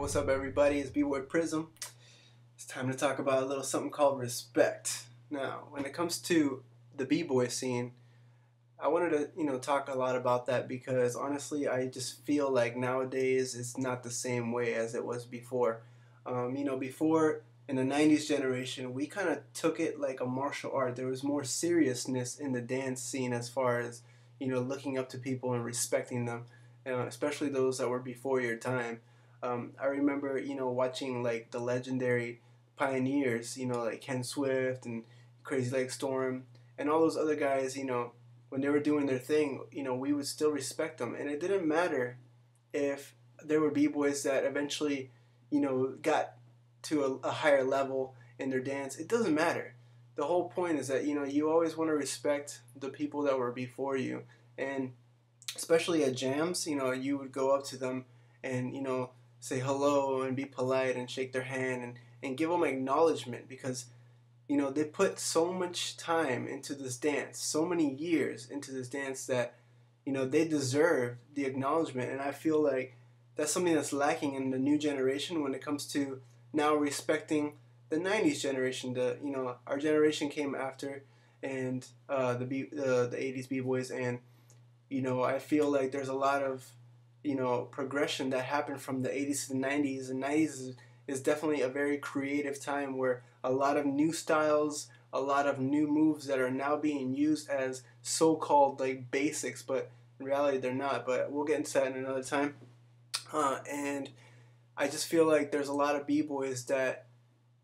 what's up everybody? It's bboy Prism. It's time to talk about a little something called respect. Now, when it comes to the b-boy scene, I wanted to, talk a lot about that because honestly, I just feel like nowadays it's not the same way as it was before. Before in the 90s generation, we kind of took it like a martial art. There was more seriousness in the dance scene as far as, looking up to people and respecting them, especially those that were before your time. I remember, watching like the legendary pioneers, like Ken Swift and Crazy Leg Storm and all those other guys, when they were doing their thing, we would still respect them. And it didn't matter if there were b-boys that eventually, got to a higher level in their dance. It doesn't matter. The whole point is that, you always want to respect the people that were before you. And especially at jams, you would go up to them and, say hello and be polite and shake their hand and give them acknowledgement because, they put so much time into this dance, so many years into this dance that, they deserve the acknowledgement. And I feel like that's something that's lacking in the new generation when it comes to now respecting the 90s generation. Our generation came after, and the 80s b-boys, and I feel like there's a lot of progression that happened from the 80s to the 90s. And 90s is definitely a very creative time where a lot of new styles, a lot of new moves that are now being used as so-called like basics, but in reality they're not. But we'll get into that in another time. And I just feel like there's a lot of b-boys that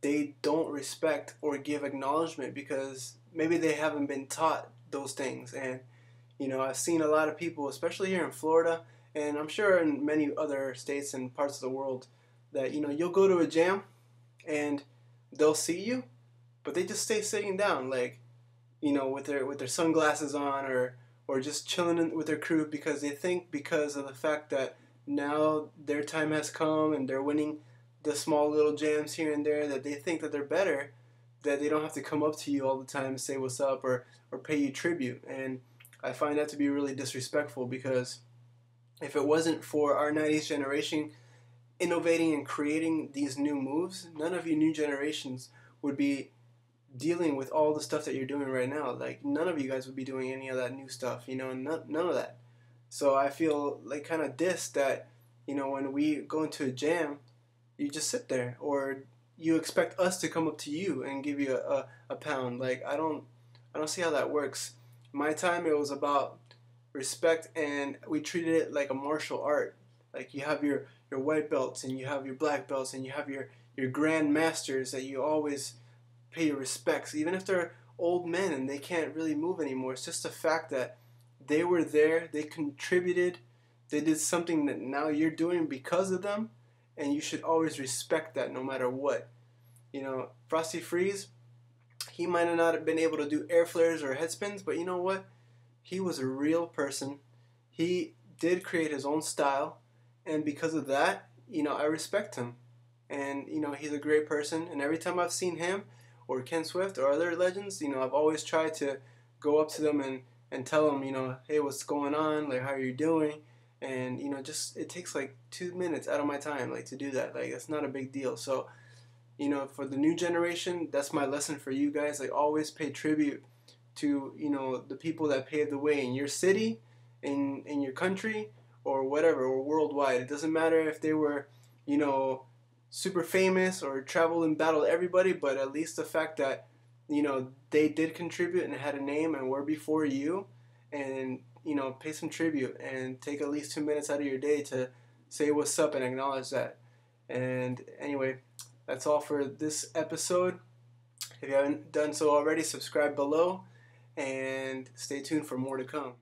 they don't respect or give acknowledgement because maybe they haven't been taught those things. And I've seen a lot of people, especially here in Florida, and I'm sure in many other states and parts of the world, that you'll go to a jam and they'll see you, but they just stay sitting down, like with their sunglasses on, or just chilling with their crew because they think because of the fact that now their time has come and they're winning the small little jams here and there, that they think that they're better, that they don't have to come up to you all the time and say what's up or pay you tribute. And I find that to be really disrespectful because if it wasn't for our 90s generation innovating and creating these new moves, none of you new generations would be dealing with all the stuff that you're doing right now. Like, none of you guys would be doing any of that new stuff, none of that. So I feel like kind of dissed that, when we go into a jam, you just sit there, or you expect us to come up to you and give you a pound. Like, I don't see how that works. My time, it was about respect, and we treated it like a martial art. Like, you have your white belts, and you have your black belts, and you have your grand masters that you always pay your respects, even if they're old men and they can't really move anymore. It's just the fact that they were there, they contributed, they did something that now you're doing because of them, and you should always respect that no matter what. Frosty Freeze, he might have not been able to do air flares or head spins, but you know what? He was a real person. He did create his own style, and because of that, I respect him. And, he's a great person, and every time I've seen him or Ken Swift or other legends, I've always tried to go up to them and tell them, hey, what's going on? Like, how are you doing? And, just, it takes like 2 minutes out of my time, like, to do that. Like, it's not a big deal. So, for the new generation, that's my lesson for you guys. Like, always pay tribute to, the people that paved the way in your city, in your country, or whatever, or worldwide. It doesn't matter if they were, super famous or traveled and battled everybody, but at least the fact that, they did contribute and had a name and were before you, and, pay some tribute and take at least 2 minutes out of your day to say what's up and acknowledge that. And anyway, that's all for this episode. If you haven't done so already, subscribe below and stay tuned for more to come.